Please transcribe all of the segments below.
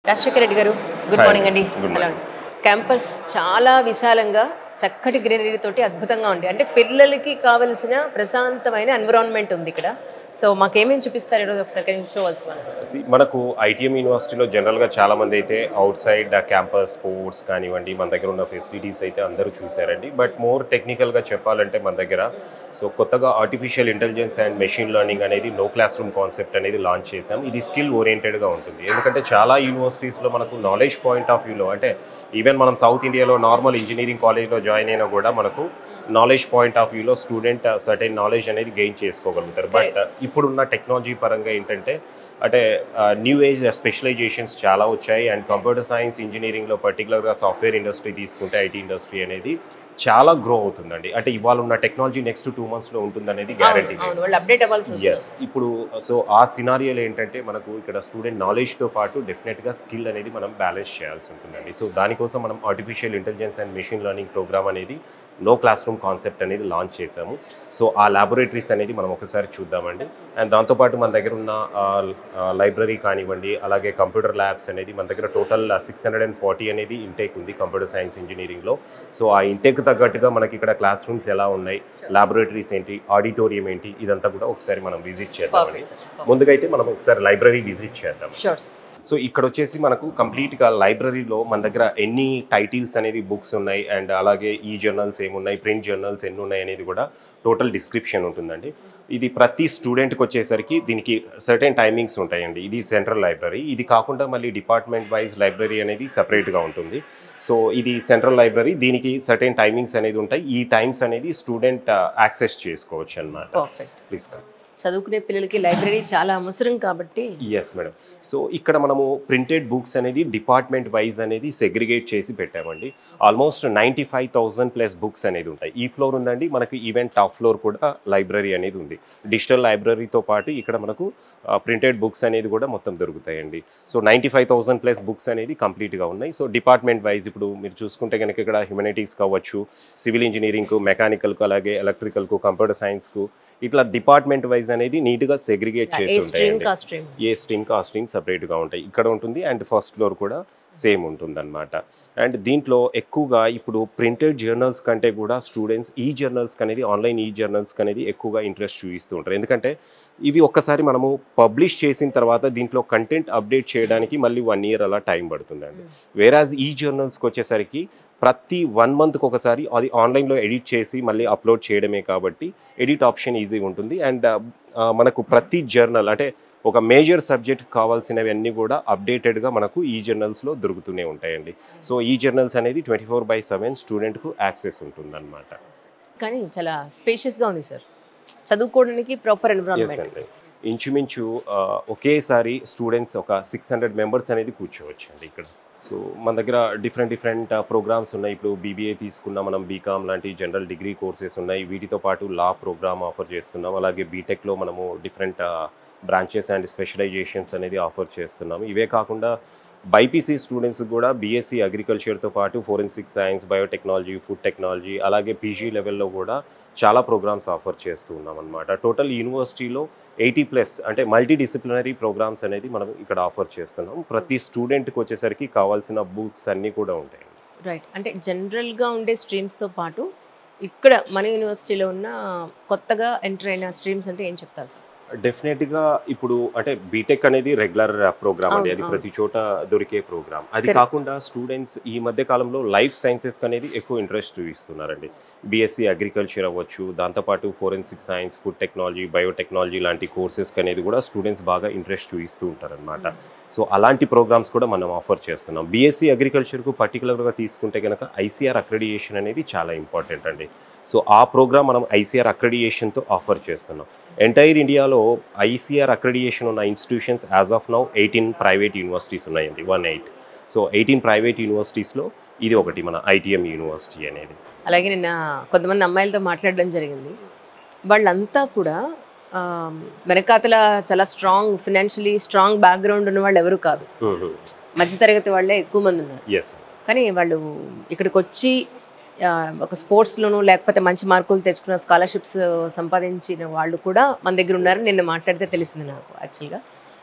రాజశేఖర్ రెడ్డి గారు, good morning అండి. Hello. Campus చాలా విశాలంగా చక్కటి గ్రీనరీ తోటి అద్భుతంగా ఉంది. అంటే పిల్లలకి కావలసిన ప్రశాంతమైన ఎన్విరాన్మెంట్ ఉంది ఇక్కడ. సో మాకేమేమి చూపిస్తారు ఈరోజు ఒకసారి షో అస్ వన్స్. మనకు ఐటీఎం యూనివర్సిటీలో జనరల్గా చాలామంది అయితే అవుట్ సైడ్ క్యాంపస్ స్పోర్ట్స్ కానివ్వండి, మన దగ్గర ఉన్న ఫెసిలిటీస్ అయితే అందరూ చూసారండి. బట్ మోర్ టెక్నికల్గా చెప్పాలంటే మన దగ్గర కొత్తగా artificial intelligence and machine learning అనేది నో క్లాస్ రూమ్ కాన్సెప్ట్ అనేది లాంచ్ చేసాం. ఇది స్కిల్ ఓరియంటెడ్గా ఉంటుంది. ఎందుకంటే చాలా యూనివర్సిటీస్లో మనకు నాలెడ్జ్ పాయింట్ ఆఫ్ వ్యూలో, అంటే ఈవెన్ మనం సౌత్ ఇండియాలో నార్మల్ ఇంజనీరింగ్ కాలేజ్లో జాయిన్ అయినా కూడా మనకు నాలెడ్జ్ పాయింట్ ఆఫ్ వ్యూలో స్టూడెంట్ సర్టెన్ నాలెడ్జ్ అనేది గెయిన్ చేసుకోగలుగుతారు. బట్ ఇప్పుడున్న టెక్నాలజీ పరంగా ఏంటంటే అంటే న్యూ ఏజ్ స్పెషలైజేషన్స్ చాలా వచ్చాయి. అండ్ కంప్యూటర్ సైన్స్ ఇంజనీరింగ్లో పర్టికులర్గా సాఫ్ట్వేర్ ఇండస్ట్రీ తీసుకుంటే ఐటీ ఇండస్ట్రీ అనేది చాలా గ్రో అవుతుందండి. అంటే ఇవాళ ఉన్న టెక్నాలజీ నెక్స్ట్ 2 monthsలో ఉంటుందనేది గ్యారంటీ. ఇప్పుడు ఆ సినారియోలో ఏంటంటే మనకు ఇక్కడ స్టూడెంట్ నాలెడ్జ్తో పాటు డెఫినెట్గా స్కిల్ అనేది మనం బ్యాలెన్స్ చేయాల్సి ఉంటుందండి. సో దానికోసం మనం artificial intelligence and machine learning programme అనేది నో క్లాస్ రూమ్ కాన్సెప్ట్ అనేది లాంచ్ చేశాము. సో ఆ ల్యాబొరేటరీస్ అనేది మనం ఒకసారి చూద్దామండి. అండ్ దాంతోపాటు మన దగ్గర ఉన్న లైబ్రరీ కానివ్వండి, అలాగే కంప్యూటర్ ల్యాబ్స్ అనేది మన దగ్గర టోటల్ 640 అనేది ఇంటేక్ ఉంది కంప్యూటర్ సైన్స్ ఇంజనీరింగ్లో. సో ఆ ఇంటేక్ తగ్గట్టుగా మనకి ఇక్కడ క్లాస్ రూమ్స్ ఎలా ఉన్నాయి, ల్యాబొరేటరీస్ ఏంటి, ఆడిటోరియం ఏంటి, ఇదంతా కూడా ఒకసారి మనం విజిట్ చేద్దామండి. ముందుగా అయితే మనం ఒకసారి లైబ్రరీ విజిట్ చేద్దాం. సో ఇక్కడ వచ్చేసి మనకు కంప్లీట్గా లైబ్రరీలో మన దగ్గర ఎన్ని టైటిల్స్ అనేది బుక్స్ ఉన్నాయి, అండ్ అలాగే ఈ జర్నల్స్ ఏమున్నాయి, ప్రింట్ జర్నల్స్ ఎన్ని ఉన్నాయి అనేది కూడా టోటల్ డిస్క్రిప్షన్ ఉంటుందండి. ఇది ప్రతి స్టూడెంట్కి వచ్చేసరికి దీనికి సర్టెన్ టైమింగ్స్ ఉంటాయండి. ఇది సెంట్రల్ లైబ్రరీ. ఇది కాకుండా మళ్ళీ డిపార్ట్మెంట్ వైజ్ లైబ్రరీ అనేది సపరేట్గా ఉంటుంది. సో ఇది సెంట్రల్ లైబ్రరీ, దీనికి సర్టెన్ టైమింగ్స్ అనేది ఉంటాయి. ఈ టైమ్స్ అనేది స్టూడెంట్ యాక్సెస్ చేసుకోవచ్చు అన్నమాట. Please come. చదువుకునే పిల్లలకి లైబ్రరీ చాలా అవసరం కాబట్టి. Yes madam. సో ఇక్కడ మనము ప్రింటెడ్ బుక్స్ అనేది డిపార్ట్మెంట్ వైజ్ అనేది సెగ్రిగేట్ చేసి పెట్టామండి. ఆల్మోస్ట్ 95,000+ బుక్స్ అనేది ఉంటాయి. ఈ ఫ్లోర్ ఉందండి, మనకు ఈవెన్ టాప్ ఫ్లోర్ కూడా లైబ్రరీ అనేది ఉంది. డిజిటల్ లైబ్రరీతో పాటు ఇక్కడ మనకు ప్రింటెడ్ బుక్స్ అనేది కూడా మొత్తం దొరుకుతాయండి. సో 95,000+ బుక్స్ అనేది కంప్లీట్గా ఉన్నాయి. సో డిపార్ట్మెంట్ వైజ్ ఇప్పుడు మీరు చూసుకుంటే కనుక ఇక్కడ హ్యుమానిటీస్ కావచ్చు, సివిల్ ఇంజనీరింగ్కు, మెకానికల్కు, అలాగే ఎలక్ట్రికల్కు, కంప్యూటర్ సైన్స్కు, ఇట్లా డిపార్ట్మెంట్ వైజ్ అనేది నీట్గా సెగ్రిగేట్ చేసి ఉంటాయండి. ఏ స్ట్రీమ్ కా స్ట్రీమ్ సపరేట్గా ఉంటాయి. ఇక్కడ ఉంటుంది అండ్ ఫస్ట్ ఫ్లోర్ కూడా సేమ్ ఉంటుందన్నమాట. అండ్ దీంట్లో ఎక్కువగా ఇప్పుడు ప్రింటెడ్ జర్నల్స్ కంటే కూడా స్టూడెంట్స్ ఈ జర్నల్స్కి అనేది, ఆన్లైన్ ఈ జర్నల్స్కి అనేది ఎక్కువగా ఇంట్రెస్ట్ చూపిస్తూ ఉంటారు. ఎందుకంటే ఇవి ఒక్కసారి మనము పబ్లిష్ చేసిన తర్వాత దీంట్లో కంటెంట్ అప్డేట్ చేయడానికి మళ్ళీ 1 year అలా టైం పడుతుందండి. వేరాజ్ ఈ జర్నల్స్కి వచ్చేసరికి ప్రతి 1 monthకి ఒకసారి అది ఆన్లైన్లో ఎడిట్ చేసి మళ్ళీ అప్లోడ్ చేయడమే కాబట్టి ఎడిట్ ఆప్షన్ ఈజీగా ఉంటుంది. అండ్ మనకు ప్రతి జర్నల్ అంటే ఒక మేజర్ సబ్జెక్ట్ కావాల్సినవి అన్నీ కూడా అప్డేటెడ్గా మనకు ఈ జర్నల్స్లో దొరుకుతూనే ఉంటాయండి. సో ఈ జర్నల్స్ అనేది 24/7 స్టూడెంట్కు యాక్సెస్ ఉంటుందన్నమాట. కానీ చాలా స్పేషియస్గా ఉంది సార్, చదువుకోవడానికి ప్రాపర్ ఎన్విరాన్మెంట్. ఇంచుమించు ఒకేసారి స్టూడెంట్స్ ఒక 600 members అనేది కూర్చోవచ్చు అండి ఇక్కడ. సో మన దగ్గర డిఫరెంట్ ప్రోగ్రామ్స్ ఉన్నాయి. ఇప్పుడు బీబీఏ తీసుకున్నా, మనం బీకామ్ లాంటి జనరల్ డిగ్రీ కోర్సెస్ ఉన్నాయి. వీటితో పాటు లా ప్రోగ్రామ్ ఆఫర్ చేస్తున్నాం. అలాగే బీటెక్లో మనము డిఫరెంట్ బ్రాంచెస్ అండ్ స్పెషలైజేషన్స్ అనేది ఆఫర్ చేస్తున్నాము. ఇవే కాకుండా బైపీసీ స్టూడెంట్స్ కూడా బీఎస్సీ అగ్రికల్చర్తో పాటు forensic science, biotechnology, food technology, అలాగే పీజీ లెవెల్లో కూడా చాలా ప్రోగ్రామ్స్ ఆఫర్ చేస్తూ ఉన్నాం అనమాట. టోటల్ యూనివర్సిటీలో 80+ అంటే మల్టీ డిసిప్లినరీ ప్రోగ్రామ్స్ అనేది మనం ఇక్కడ ఆఫర్ చేస్తున్నాం. ప్రతి స్టూడెంట్కి వచ్చేసరికి కావాల్సిన బుక్స్ అన్నీ కూడా ఉంటాయి. రైట్. అంటే జనరల్గా ఉండే స్ట్రీమ్స్తో పాటు ఇక్కడ మన యూనివర్సిటీలో ఉన్న కొత్తగా ఎంటర్ అయిన స్ట్రీమ్స్ అంటే ఏం చెప్తారు సార్? డెఫినెట్గా ఇప్పుడు అంటే బీటెక్ అనేది రెగ్యులర్ ప్రోగ్రామ్ అండి, అది ప్రతి చోట దొరికే ప్రోగ్రామ్. అది కాకుండా స్టూడెంట్స్ ఈ మధ్య కాలంలో లైఫ్ సైన్సెస్కి అనేది ఎక్కువ ఇంట్రెస్ట్ చూపిస్తున్నారండి. బీఎస్సీ అగ్రికల్చర్ అవ్వచ్చు, దాంతోపాటు forensic science, food technology, biotechnology లాంటి కోర్సెస్కి అనేది కూడా స్టూడెంట్స్ బాగా ఇంట్రెస్ట్ చూపిస్తూ ఉంటారనమాట. సో అలాంటి ప్రోగ్రామ్స్ కూడా మనం ఆఫర్ చేస్తున్నాం. బీఎస్సీ అగ్రికల్చర్కు పర్టికులర్గా తీసుకుంటే కనుక ఐసీఆర్ అక్రెడిటేషన్ అనేది చాలా ఇంపార్టెంట్ అండి. సో ఆ ప్రోగ్రామ్ మనం ఐసీఆర్ అక్రెడిటేషన్తో ఆఫర్ చేస్తున్నాం. ఎంటైర్ ఇండియాలో ఐసీఆర్ అక్రెడిటేషన్ ఉన్న institutions as of now 18 private universities ఉన్నాయండి. 18. సో 18 ప్రైవేట్ యూనివర్సిటీస్లో ఇది ఒకటి మన ఐటీఎం యూనివర్సిటీ అనేది. అలాగే నిన్న కొంతమంది అమ్మాయిలతో మాట్లాడడం జరిగింది. వాళ్ళంతా కూడా వెనకాతల చాలా స్ట్రాంగ్ ఫినాన్షియలీ స్ట్రాంగ్ బ్యాక్గ్రౌండ్ ఉన్న వాళ్ళు ఎవరు కాదు, మధ్యతరగతి వాళ్ళే ఎక్కువ మంది ఉన్నారు. కానీ వాళ్ళు ఇక్కడికి వచ్చి ఒక స్పోర్ట్స్లోనూ లేకపోతే మంచి మార్కులు తెచ్చుకున్న స్కాలర్షిప్స్ సంపాదించిన వాళ్ళు కూడా మన దగ్గర ఉన్నారు. నిన్న మాట్లాడితే తెలిసింది నాకు యాక్చువల్గా.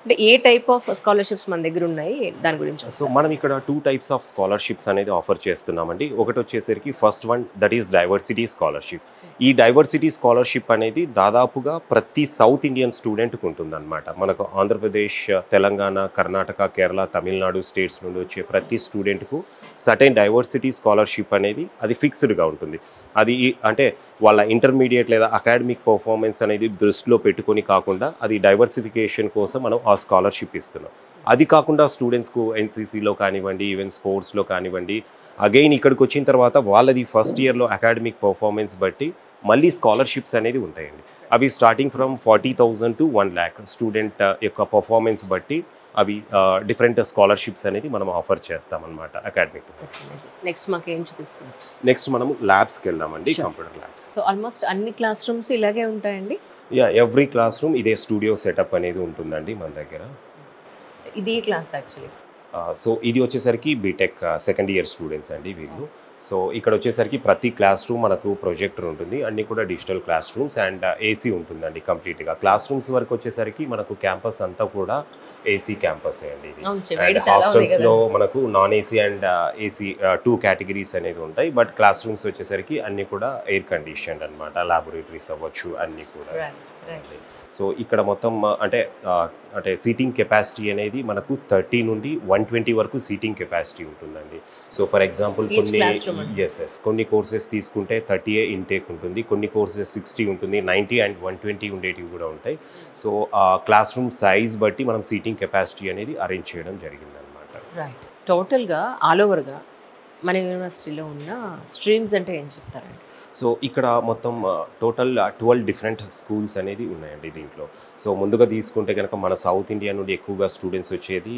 అంటే ఏ టైప్ ఆఫ్ స్కాలర్షిప్స్ మన దగ్గర ఉన్నాయి దాని గురించి సో మనం ఇక్కడ 2 టైప్స్ ఆఫ్ స్కాలర్షిప్స్ అనేది ఆఫర్ చేస్తున్నామండి. ఒకటి వచ్చేసరికి first one that is diversity scholarship. ఈ డైవర్సిటీ స్కాలర్షిప్ అనేది దాదాపుగా ప్రతి సౌత్ ఇండియన్ స్టూడెంట్కి ఉంటుందన్నమాట. మనకు ఆంధ్రప్రదేశ్, తెలంగాణ, కర్ణాటక, కేరళ, తమిళనాడు స్టేట్స్ నుండి వచ్చే ప్రతి స్టూడెంట్కు సర్టెన్ డైవర్సిటీ స్కాలర్షిప్ అనేది అది ఫిక్స్డ్గా ఉంటుంది. అది అంటే వాళ్ళ ఇంటర్మీడియట్ లేదా అకాడమిక్ పర్ఫార్మెన్స్ అనేది దృష్టిలో పెట్టుకొని కాకుండా అది డైవర్సిఫికేషన్ కోసం మనం ఆ స్కాలర్షిప్ ఇస్తున్నాం. అది కాకుండా స్టూడెంట్స్కు ఎన్సీసీలో కానివ్వండి, ఈవెన్ స్పోర్ట్స్లో కానివ్వండి, అగైన్ ఇక్కడికి వచ్చిన తర్వాత వాళ్ళది ఫస్ట్ ఇయర్లో అకాడమిక్ పర్ఫార్మెన్స్ బట్టి మళ్ళీ స్కాలర్షిప్స్ అనేది ఉంటాయండి. అవి starting from 40,000 to 1 lakh student యొక్క పర్ఫార్మెన్స్ బట్టి అవి డిఫరెంట్ స్కాలర్షిప్స్ అనేది మనం ఆఫర్ చేస్తామన్నమాట అకాడమిక్. నెక్స్ట్ మాకు ఏం చూపిస్తాం? నెక్స్ట్ మనం ల్యాబ్స్కి వెళ్దామండి, కంప్యూటర్ ల్యాబ్స్. సో ఆల్మోస్ట్ అన్ని క్లాస్ రూమ్స్ ఇలాగే ఉంటాయండి? ఎవ్రీ క్లాస్ రూమ్ ఇదే స్టూడియో సెటప్ అనేది ఉంటుందండి మన దగ్గర. ఇది క్లాస్ యాక్చువల్లీ. సో ఇది వచ్చేసరికి బీటెక్ సెకండ్ ఇయర్ స్టూడెంట్స్ అండి వీళ్ళు. సో ఇక్కడ వచ్చేసరికి ప్రతి క్లాస్ రూమ్ మనకు ప్రొజెక్టర్ ఉంటుంది, అన్నీ కూడా digital class rooms and AC ఉంటుందండి కంప్లీట్గా. క్లాస్ రూమ్స్ వరకు వచ్చేసరికి మనకు క్యాంపస్ అంతా కూడా ఏసీ క్యాంపసే అండి ఇది. అండ్ హాస్టల్స్లో మనకు non AC and AC 2 categories అనేది ఉంటాయి. బట్ క్లాస్ రూమ్స్ వచ్చేసరికి అన్నీ కూడా ఎయిర్ కండిషన్డ్ అనమాట. ల్యాబొరేటరీస్ అవ్వచ్చు అన్నీ కూడా. సో ఇక్కడ మొత్తం అంటే సీటింగ్ కెపాసిటీ అనేది మనకు 30 నుండి 120 వరకు సీటింగ్ కెపాసిటీ ఉంటుందండి. సో ఫర్ ఎగ్జాంపుల్ కొన్ని కోర్సెస్ తీసుకుంటే 30 ఇంటేక్ ఉంటుంది, కొన్ని కోర్సెస్ 60 ఉంటుంది, 90 అండ్ 120 ఉండేటివి కూడా ఉంటాయి. సో క్లాస్ రూమ్ సైజ్ బట్టి మనం సీటింగ్ కెపాసిటీ అనేది అరేంజ్ చేయడం జరిగిందనమాట. రైట్. టోటల్గా ఆల్ ఓవర్గా మన యూనివర్సిటీలో ఉన్న స్ట్రీమ్స్ అంటే ఏం చెప్తారండి? సో ఇక్కడ మొత్తం టోటల్ 12 డిఫరెంట్ స్కూల్స్ అనేది ఉన్నాయండి దీంట్లో. సో ముందుగా తీసుకుంటే కనుక మన సౌత్ ఇండియా నుండి ఎక్కువగా స్టూడెంట్స్ వచ్చేది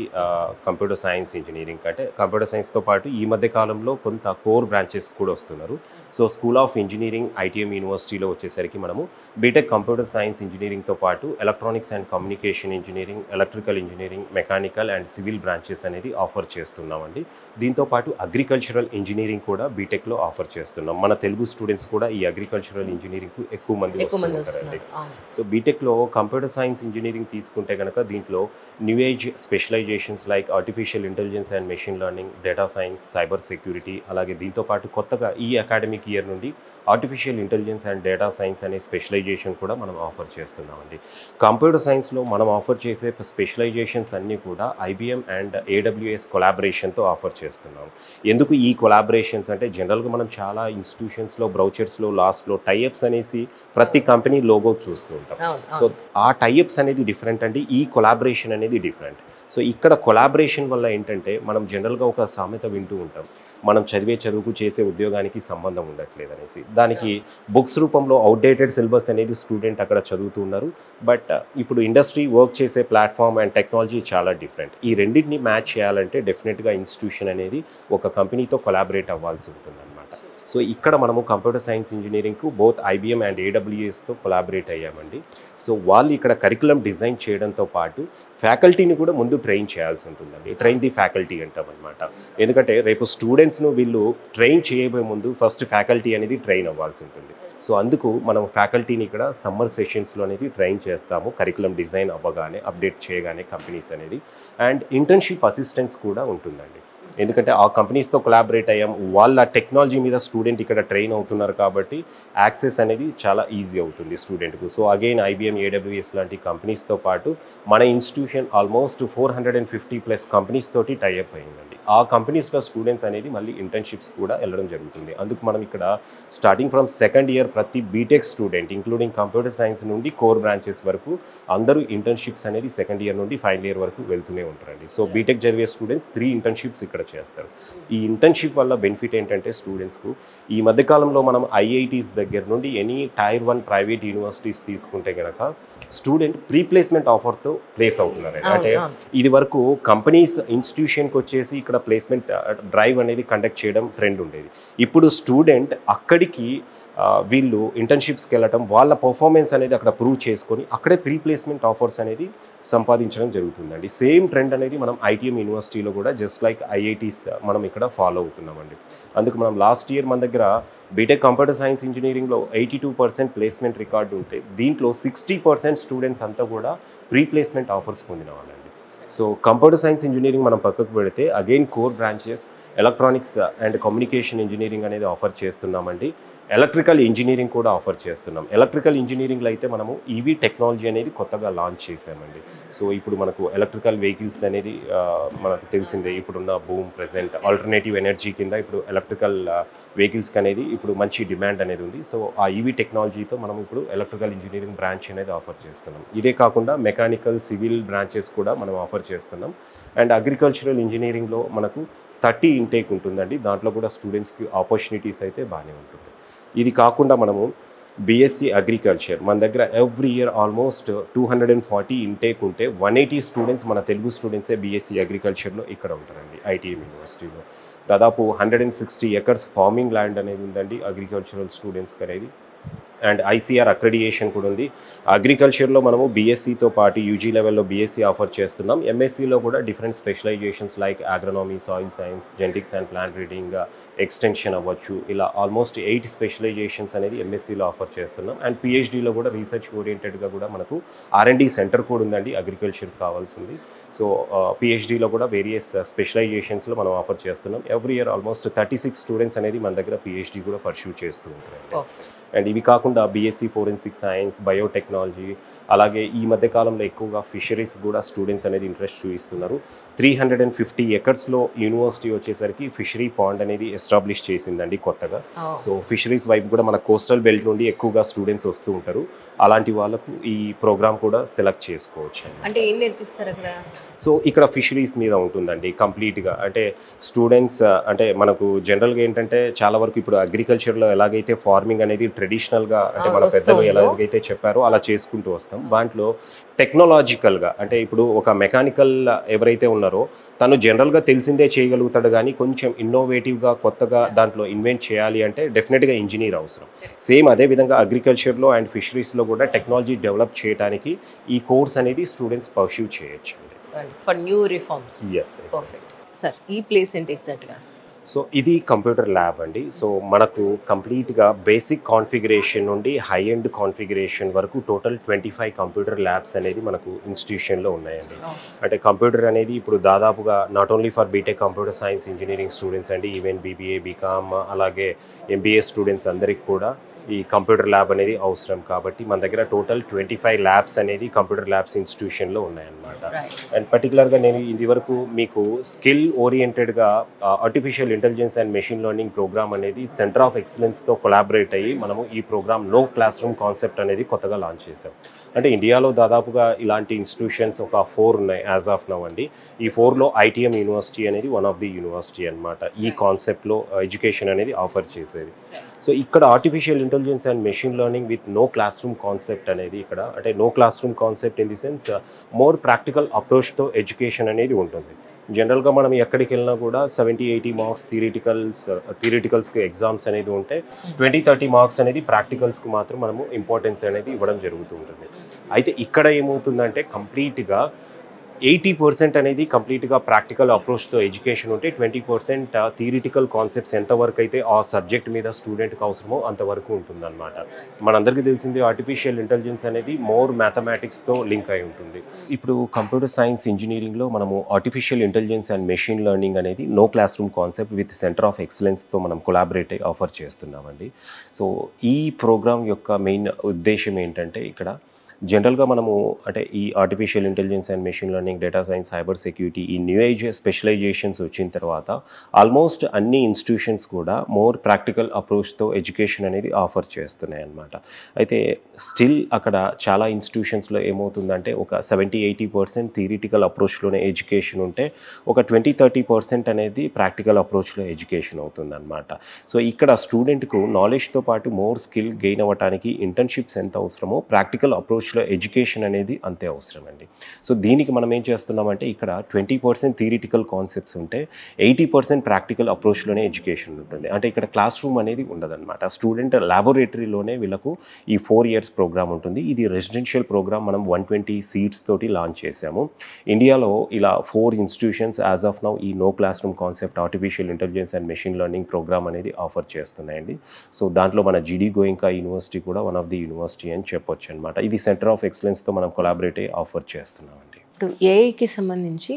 కంప్యూటర్ సైన్స్ ఇంజనీరింగ్. అంటే కంప్యూటర్ సైన్స్తో పాటు ఈ మధ్య కాలంలో కొంత కోర్ బ్రాంచెస్ కూడా వస్తున్నారు. So school of engineering ITM యూనివర్సిటీలో వచ్చేసరికి మనము బీటెక్ కంప్యూటర్ సైన్స్ ఇంజనీరింగ్తో పాటు electronics and communication engineering, electrical engineering, mechanical and civil branches అనేది ఆఫర్ చేస్తున్నామండి. దీంతోపాటు అగ్రికల్చరల్ ఇంజనీరింగ్ కూడా బీటెక్లో ఆఫర్ చేస్తున్నాం. మన తెలుగు స్టూడెంట్స్ కూడా ఈ అగ్రికల్చరల్ ఇంజనీరింగ్కు ఎక్కువ మంది వస్తుంటారండి. సో బీటెక్లో కంప్యూటర్ సైన్స్ ఇంజనీరింగ్ తీసుకుంటే కనుక దీంట్లో new age specializations like artificial intelligence and machine learning, data science, cyber security, అలాగే దీంతోపాటు కొత్తగా ఈ అకాడమిక్ ఇయర్ నుండి artificial intelligence and data science అనే స్పెషలైజేషన్ కూడా మనం ఆఫర్ చేస్తున్నామండి. కంప్యూటర్ సైన్స్లో మనం ఆఫర్ చేసే స్పెషలైజేషన్స్ అన్నీ కూడా ఐబిఎం అండ్ ఏడబ్ల్యూఎస్ కొలాబరేషన్తో ఆఫర్ చేస్తున్నాం. ఎందుకు ఈ కొలాబరేషన్స్ అంటే జనరల్గా మనం చాలా ఇన్స్టిట్యూషన్స్లో బ్రౌచర్స్లో లాస్ట్లో టైఅప్స్ అనేసి ప్రతి కంపెనీ లోగో చూస్తూ ఉంటాం. సో ఆ టైఅప్స్ అనేది డిఫరెంట్ అండి, ఈ కొలాబరేషన్ అనేది డిఫరెంట్. సో ఇక్కడ కొలాబరేషన్ వల్ల ఏంటంటే మనం జనరల్గా ఒక సామెత వింటూ ఉంటాం, మనం చదివే చదువుకు చేసే ఉద్యోగానికి సంబంధం ఉండట్లేదు అనేసి. దానికి బుక్స్ రూపంలో అవుట్డేటెడ్ సిలబస్ అనేది స్టూడెంట్ అక్కడ చదువుతూ ఉన్నారు. బట్ ఇప్పుడు ఇండస్ట్రీ వర్క్ చేసే ప్లాట్ఫామ్ అండ్ టెక్నాలజీ చాలా డిఫరెంట్. ఈ రెండింటిని మ్యాచ్ చేయాలంటే డెఫినెట్గా ఇన్స్టిట్యూషన్ అనేది ఒక కంపెనీతో కొలాబరేట్ అవ్వాల్సి ఉంటుందన్నమాట. సో ఇక్కడ మనము కంప్యూటర్ సైన్స్ ఇంజనీరింగ్కు బోత్ ఐబిఎం అండ్ ఏడబ్ల్యూఎస్తో కొలాబరేట్ అయ్యామండి. సో వాళ్ళు ఇక్కడ కరికులం డిజైన్ చేయడంతో పాటు ఫ్యాకల్టీని కూడా ముందు ట్రైన్ చేయాల్సి ఉంటుందండి. ట్రైన్ ది ఫ్యాకల్టీ అంటాం అనమాట. ఎందుకంటే రేపు స్టూడెంట్స్ను వీళ్ళు ట్రైన్ చేయబోయే ముందు ఫస్ట్ ఫ్యాకల్టీ అనేది ట్రైన్ అవ్వాల్సి ఉంటుంది. సో అందుకు మనం ఫ్యాకల్టీని ఇక్కడ సమ్మర్ సెషన్స్లో అనేది ట్రైన్ చేస్తాము, కరికులం డిజైన్ అవ్వగానే, అప్డేట్ చేయగానే కంపెనీస్ అనేది. అండ్ ఇంటర్న్షిప్ అసిస్టెన్స్ కూడా ఉంటుందండి. ఎందుకంటే ఆ కంపెనీస్తో కొలాబరేట్ అయ్యాం, వాళ్ళ టెక్నాలజీ మీద స్టూడెంట్ ఇక్కడ ట్రైన్ అవుతున్నారు కాబట్టి యాక్సెస్ అనేది చాలా ఈజీ అవుతుంది స్టూడెంట్కు. సో అగైన్ ఐబిఎం, ఏడబ్ల్యూఎస్ లాంటి కంపెనీస్తో పాటు మన ఇన్స్టిట్యూషన్ ఆల్మోస్ట్ 450+ కంపెనీస్ తోటి టైఅప్ అయిందండి. ఆ కంపెనీస్లో స్టూడెంట్స్ అనేది మళ్ళీ ఇంటర్న్షిప్స్ కూడా వెళ్ళడం జరుగుతుంది. అందుకు మనం ఇక్కడ స్టార్టింగ్ ఫ్రమ్ సెకండ్ ఇయర్ ప్రతి BTech student including computer science నుండి కోర్ బ్రాంచెస్ వరకు అందరూ ఇంటర్న్షిప్స్ అనేది సెకండ్ ఇయర్ నుండి ఫైనల్ ఇయర్ వరకు వెళ్తూనే ఉంటారండి. సో బీటెక్ చదివే స్టూడెంట్స్ 3 ఇంటర్న్షిప్స్ ఇక్కడ చేస్తారు. ఈ ఇంటర్న్షిప్ వల్ల బెనిఫిట్ ఏంటంటే స్టూడెంట్స్కు ఈ మధ్యకాలంలో మనం ఐఐటీస్ దగ్గర నుండి ఎనీ టైర్ 1 ప్రైవేట్ యూనివర్సిటీస్ తీసుకుంటే కనుక స్టూడెంట్ ప్రీ ప్లేస్మెంట్ ఆఫర్తో ప్లేస్ అవుతున్నారు. అంటే ఇది వరకు కంపెనీస్ ఇన్స్టిట్యూషన్కి వచ్చేసి ఇక్కడ ప్లేస్మెంట్ డ్రైవ్ అనేది కండక్ట్ చేయడం ట్రెండ్ ఉండేది. ఇప్పుడు స్టూడెంట్ అక్కడికి వీళ్ళు ఇంటర్న్షిప్స్కి వెళ్ళటం, వాళ్ళ పర్ఫార్మెన్స్ అనేది అక్కడ ప్రూవ్ చేసుకొని అక్కడే ప్రీ ప్లేస్మెంట్ ఆఫర్స్ అనేది సంపాదించడం జరుగుతుందండి. సేమ్ ట్రెండ్ అనేది మనం ఐటీఎం యూనివర్సిటీలో కూడా జస్ట్ లైక్ ఐఐటీస్ మనం ఇక్కడ ఫాలో అవుతున్నామండి. అందుకు మనం లాస్ట్ ఇయర్ మన దగ్గర బీటెక్ కంప్యూటర్ సైన్స్ ఇంజనీరింగ్లో 82% ప్లేస్మెంట్ రికార్డు ఉంటే దీంట్లో 60% స్టూడెంట్స్ అంతా కూడా ప్రీ ప్లేస్మెంట్ ఆఫర్స్ పొందిన వాళ్ళండి. సో కంప్యూటర్ సైన్స్ ఇంజనీరింగ్ మనం పక్కకు పెడితే again core branches electronics and communication engineering అనేది ఆఫర్ చేస్తున్నామండి. ఎలక్ట్రికల్ ఇంజనీరింగ్ కూడా ఆఫర్ చేస్తున్నాం. ఎలక్ట్రికల్ ఇంజనీరింగ్లో అయితే మనము ఈవీ టెక్నాలజీ అనేది కొత్తగా లాంచ్ చేసామండి. సో ఇప్పుడు మనకు ఎలక్ట్రికల్ వెహికల్స్ అనేది మనకు తెలిసిందే, ఇప్పుడున్న బూమ్ ప్రెజెంట్ ఆల్టర్నేటివ్ ఎనర్జీ కింద ఇప్పుడు ఎలక్ట్రికల్ వెహికల్స్కి అనేది ఇప్పుడు మంచి డిమాండ్ అనేది ఉంది. సో ఆ ఈవీ టెక్నాలజీతో మనం ఇప్పుడు ఎలక్ట్రికల్ ఇంజనీరింగ్ బ్రాంచ్ అనేది ఆఫర్ చేస్తున్నాం. ఇదే కాకుండా మెకానికల్ సివిల్ బ్రాంచెస్ కూడా మనం ఆఫర్ చేస్తున్నాం. అండ్ అగ్రికల్చరల్ ఇంజనీరింగ్లో మనకు 30 ఇంటేక్ ఉంటుందండి. దాంట్లో కూడా స్టూడెంట్స్కి ఆపర్చునిటీస్ అయితే బాగానే ఉంటుంది. ఇది కాకుండా మనము బీఎస్సీ అగ్రికల్చర్ మన దగ్గర ఎవ్రీ ఇయర్ ఆల్మోస్ట్ 240 ఇంటేక్ ఉంటే 180 స్టూడెంట్స్ మన తెలుగు స్టూడెంట్సే బీఎస్సీ అగ్రికల్చర్లో ఇక్కడ ఉంటారండి ఐటీఎం యూనివర్సిటీలో. దాదాపు 160 ఎకర్స్ ఫార్మింగ్ ల్యాండ్ అనేది ఉందండి అగ్రికల్చరల్ స్టూడెంట్స్కి అనేది. అండ్ ఐసీఆర్ అక్రెడియేషన్ కూడా ఉంది. అగ్రికల్చర్లో మనము బీఎస్సీతో పాటు యూజీ లెవెల్లో బీఎస్సీ ఆఫర్ చేస్తున్నాం. ఎంఎస్సీలో కూడా different specializations like agronomy, soil science, genetics and plant breeding, extension అవ్వచ్చు, ఇలా ఆల్మోస్ట్ 8 స్పెషలైజేషన్స్ అనేది ఎంఎస్సీలో ఆఫర్ చేస్తున్నాం. అండ్ పిహెచ్డీలో కూడా రీసెర్చ్ ఓరియంటెడ్గా కూడా మనకు R&D సెంటర్ కూడా ఉందండి అగ్రికల్చర్కి కావాల్సింది. సో పిహెచ్డీలో కూడా వేరియస్ స్పెషలైజేషన్స్లో మనం ఆఫర్ చేస్తున్నాం. ఎవ్రీ ఇయర్ ఆల్మోస్ట్ 36 స్టూడెంట్స్ అనేది మన దగ్గర పిహెచ్డీ కూడా పర్స్యూ చేస్తూ ఉంటారు. అండ్ ఇవి కాకుండా బీఎస్సీ ఫోరెన్సిక్ సైన్స్, బయోటెక్నాలజీ, అలాగే ఈ మధ్య కాలంలో ఎక్కువగా ఫిషరీస్ కూడా స్టూడెంట్స్ అనేది ఇంట్రెస్ట్ చూపిస్తున్నారు. 350 ఎకర్స్లో యూనివర్సిటీ వచ్చేసరికి ఫిషరీ పాండ్ అనేది ఎస్టాబ్లిష్ చేసిందండి కొత్తగా. సో ఫిషరీస్ వైపు కూడా మన కోస్టల్ బెల్ట్ నుండి ఎక్కువగా స్టూడెంట్స్ వస్తూ ఉంటారు. అలాంటి వాళ్ళకు ఈ ప్రోగ్రామ్ కూడా సెలెక్ట్ చేసుకోవచ్చు. అంటే ఏం నేర్పిస్తారు అక్కడ? సో ఇక్కడ ఫిషరీస్ మీద ఉంటుందండి కంప్లీట్గా. అంటే స్టూడెంట్స్ అంటే మనకు జనరల్గా ఏంటంటే చాలా వరకు ఇప్పుడు అగ్రికల్చర్లో ఎలాగైతే ఫార్మింగ్ అనేది ట్రెడిషనల్గా అంటే మన పెద్దలు ఎలాగైతే చెప్పారో అలా చేసుకుంటూ వస్తాం. దాంట్లో టెక్నాలజికల్గా అంటే ఇప్పుడు ఒక మెకానికల్ ఎవరైతే ఉన్నారో తను జనరల్గా తెలిసిందే చేయగలుగుతాడు, కానీ కొంచెం ఇన్నోవేటివ్గా కొత్తగా దాంట్లో ఇన్వెంట్ చేయాలి అంటే డెఫినెట్గా ఇంజనీర్ అవసరం. సేమ్ అదేవిధంగా అగ్రికల్చర్లో అండ్ ఫిషరీస్లో కూడా టెక్నాలజీ డెవలప్ చేయడానికి ఈ కోర్స్ అనేది స్టూడెంట్స్ పర్స్యూ చేయొచ్చు. For new reforms. Perfect sir. ఈ ప్లేస్ ఏంటి ఎగ్జాక్ట్గా? సో ఇది కంప్యూటర్ ల్యాబ్ అండి. సో మనకు కంప్లీట్గా బేసిక్ కాన్ఫిగరేషన్ నుండి హై ఎండ్ కాన్ఫిగరేషన్ వరకు టోటల్ 25 కంప్యూటర్ ల్యాబ్స్ అనేది మనకు ఇన్స్టిట్యూషన్లో ఉన్నాయండి. అంటే కంప్యూటర్ అనేది ఇప్పుడు దాదాపుగా not only for BTech computer science engineering students అండి, ఈవెన్ బీబీఏ, బీకామ్, అలాగే ఎంబీఏ స్టూడెంట్స్ అందరికి కూడా ఈ కంప్యూటర్ ల్యాబ్ అనేది అవసరం. కాబట్టి మన దగ్గర టోటల్ 25 ల్యాబ్స్ అనేది కంప్యూటర్ ల్యాబ్స్ ఇన్స్టిట్యూషన్లో ఉన్నాయన్నమాట. అండ్ పర్టికులర్గా నేను ఇది వరకు మీకు స్కిల్ ఓరియంటెడ్గా artificial intelligence and machine learning programme అనేది సెంటర్ ఆఫ్ ఎక్సలెన్స్తో కొలాబరేట్ అయ్యి మనము ఈ programme no classroom concept అనేది కొత్తగా లాంచ్ చేసాం. అంటే ఇండియాలో దాదాపుగా ఇలాంటి ఇన్స్టిట్యూషన్స్ ఒక 4 ఉన్నాయి యాజ్ ఆఫ్ నౌ అండి. ఈ 4లో ఐటీఎం యూనివర్సిటీ అనేది వన్ ఆఫ్ ది యూనివర్సిటీ అనమాట ఈ కాన్సెప్ట్లో ఎడ్యుకేషన్ అనేది ఆఫర్ చేసేది. సో ఇక్కడ artificial intelligence and machine learning with no classroom concept అనేది ఇక్కడ అంటే no classroom concept in the sense more practical అప్రోచ్తో ఎడ్యుకేషన్ అనేది ఉంటుంది. జనరల్గా మనం ఎక్కడికి వెళ్ళినా కూడా 70-80 మార్క్స్ థియరిటికల్స్కి ఎగ్జామ్స్ అనేది ఉంటే 20-30 మార్క్స్ అనేది ప్రాక్టికల్స్కి మాత్రం మనము ఇంపార్టెన్స్ అనేది ఇవ్వడం జరుగుతూ ఉంటుంది. అయితే ఇక్కడ ఏమవుతుందంటే కంప్లీట్గా 80% అనేది కంప్లీట్గా ప్రాక్టికల్ అప్రోచ్తో ఎడ్యుకేషన్ ఉంటే 20% థియరిటికల్ కాన్సెప్ట్స్ ఎంతవరకు అయితే ఆ సబ్జెక్ట్ మీద స్టూడెంట్కి అవసరమో అంతవరకు ఉంటుందన్నమాట. మనందరికీ తెలిసింది ఆర్టిఫిషియల్ ఇంటెలిజెన్స్ అనేది మోర్ మ్యాథమెటిక్స్తో లింక్ అయి ఉంటుంది. ఇప్పుడు కంప్యూటర్ సైన్స్ ఇంజనీరింగ్లో మనము artificial intelligence and machine learning అనేది no classroom concept with centre of ఎక్సలెన్స్తో మనం కొలాబరేట్ అయ్యి ఆఫర్ చేస్తున్నామండి. సో ఈ ప్రోగ్రామ్ యొక్క మెయిన్ ఉద్దేశం ఏంటంటే ఇక్కడ జనరల్గా మనము అంటే ఈ artificial intelligence and machine learning, data science, cyber security ఈ న్యూ ఏజ్ స్పెషలైజేషన్స్ వచ్చిన తర్వాత ఆల్మోస్ట్ అన్ని ఇన్స్టిట్యూషన్స్ కూడా మోర్ ప్రాక్టికల్ అప్రోచ్తో ఎడ్యుకేషన్ అనేది ఆఫర్ చేస్తున్నాయి అన్నమాట. అయితే స్టిల్ అక్కడ చాలా ఇన్స్టిట్యూషన్స్లో ఏమవుతుందంటే ఒక 70-80% థియరిటికల్ అప్రోచ్లోనే ఎడ్యుకేషన్ ఉంటే ఒక 20-30% అనేది ప్రాక్టికల్ అప్రోచ్లో ఎడ్యుకేషన్ అవుతుందన్నమాట. సో ఇక్కడ స్టూడెంట్కు నాలెడ్జ్తో పాటు మోర్ స్కిల్ గెయిన్ అవ్వడానికి ఇంటర్న్షిప్స్ ఎంత అవసరమో ప్రాక్టికల్ అప్రోచ్లో ఎడ్యుకేషన్ అనేది అంతే అవసరం అండి. సో దీనికి మనం ఏం చేస్తున్నామంటే ఇక్కడ 20% థియరిటికల్ కాన్సెప్ట్స్ ఉంటే 80% ప్రాక్టికల్ అప్రోచ్లోనే ఎడ్యుకేషన్ ఉంటుంది. అంటే ఇక్కడ క్లాస్ రూమ్ అనేది ఉండదన్నమాట. స్టూడెంట్ ల్యాబొరేటరీలోనే వీళ్ళకు ఈ 4 years ప్రోగ్రామ్ ఉంటుంది. ఇది రెసిడెన్షియల్ ప్రోగ్రామ్ మనం 120 సీట్స్ తోటి లాంచ్ చేసాము. ఇండియాలో ఇలా 4 ఇన్స్టిట్యూషన్స్ యాజ్ ఆఫ్ నౌ ఈ no classroom concept artificial intelligence and machine learning programme అనేది ఆఫర్ చేస్తున్నాయండి. సో దాంట్లో మన జీడీ గోయింకా యూనివర్సిటీ కూడా వన్ ఆఫ్ ది యూనివర్సిటీ అని చెప్పొచ్చు అనమాట. ఇది సెంటర్ ఆఫ్ ఎక్సలెన్స్తో మనం కొలాబరేట్ అయ్యి ఆఫర్ చేస్తున్నామండి. ఇప్పుడు ఏఐకి సంబంధించి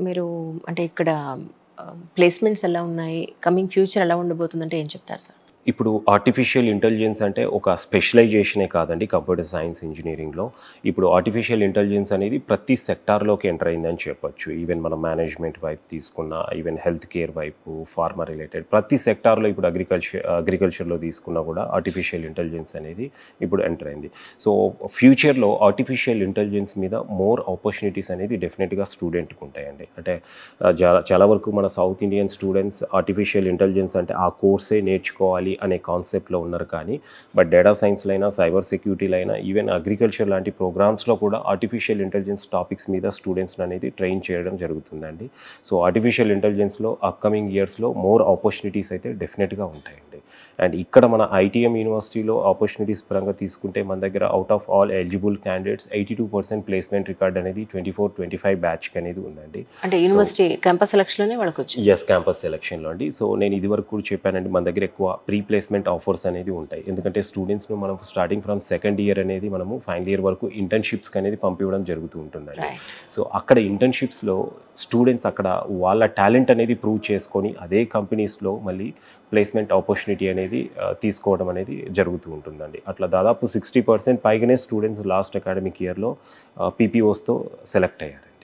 మీరు అంటే ఇక్కడ ప్లేస్మెంట్స్ ఎలా ఉన్నాయి, కమింగ్ ఫ్యూచర్ ఎలా ఉండబోతుందంటే ఏం చెప్తారు సార్? ఇప్పుడు ఆర్టిఫిషియల్ ఇంటెలిజెన్స్ అంటే ఒక స్పెషలైజేషనే కాదండి కంప్యూటర్ సైన్స్ ఇంజనీరింగ్లో. ఇప్పుడు ఆర్టిఫిషియల్ ఇంటెలిజెన్స్ అనేది ప్రతి సెక్టార్లోకి ఎంటర్ అయిందని చెప్పొచ్చు. ఈవెన్ మనం మేనేజ్మెంట్ వైపు తీసుకున్నా, ఈవెన్ హెల్త్ కేర్ వైపు, ఫార్మా రిలేటెడ్ ప్రతి సెక్టార్లో, ఇప్పుడు అగ్రికల్చర్లో తీసుకున్నా కూడా ఆర్టిఫిషియల్ ఇంటెలిజెన్స్ అనేది ఇప్పుడు ఎంటర్ అయింది. సో ఫ్యూచర్లో ఆర్టిఫిషియల్ ఇంటెలిజెన్స్ మీద మోర్ ఆపర్చునిటీస్ అనేది డెఫినెట్గా స్టూడెంట్కి ఉంటాయండి. అంటే చాలా వరకు మన south Indian students artificial intelligence అంటే ఆ కోర్సే నేర్చుకోవాలి అనే కాన్సెప్ట్లో ఉన్నారు. కానీ బట్ డేటా సైన్స్లో అయినా, సైబర్ సెక్యూరిటీలో అయినా, ఈవెన్ అగ్రికల్చర్ లాంటి ప్రోగ్రామ్స్లో కూడా ఆర్టిఫిషియల్ ఇంటెలిజెన్స్ టాపిక్స్ మీద స్టూడెంట్స్ అనేది ట్రైన్ చేయడం జరుగుతుందండి. సో ఆర్టిఫిషియల్ ఇంటెలిజెన్స్లో అప్కమింగ్ ఇయర్స్లో మోర్ ఆపర్చునిటీస్ అయితే డెఫినెట్గా ఉంటాయండి. అండ్ ఇక్కడ మన ఐటీఎం యూనివర్సిటీలో ఆపర్చునిటీస్ పరంగా తీసుకుంటే మన దగ్గర out of all eligible candidates 82% placement record అనేది 24-25 బ్యాచ్కి అనేది ఉందండి. అంటే యూనివర్సిటీ క్యాంపస్ సెలక్షన్లోనే వాడుకోవచ్చు. ఎస్, క్యాంపస్ సెలక్షన్లో అండి. సో నేను ఇది వరకు కూడా చెప్పానండి, మన దగ్గర ఎక్కువ ప్రీ ప్లేస్మెంట్ ఆఫర్స్ అనేది ఉంటాయి. ఎందుకంటే స్టూడెంట్స్ను మనం స్టార్టింగ్ ఫ్రమ్ సెకండ్ ఇయర్ అనేది మనము ఫైనల్ ఇయర్ వరకు ఇంటర్న్షిప్స్కి అనేది పంపించడం జరుగుతూ ఉంటుందండి. సో అక్కడ ఇంటర్న్షిప్స్లో స్టూడెంట్స్ అక్కడ వాళ్ళ టాలెంట్ అనేది ప్రూవ్ చేసుకొని అదే కంపెనీస్లో మళ్ళీ ప్లేస్మెంట్ ఆపర్చునిటీ అనేది తీసుకోవడం అనేది జరుగుతూ ఉంటుందండి. అట్లా దాదాపు 60% పైగానే స్టూడెంట్స్ లాస్ట్ అకాడమిక్ ఇయర్లో పీపీఓస్తో సెలెక్ట్ అయ్యారు.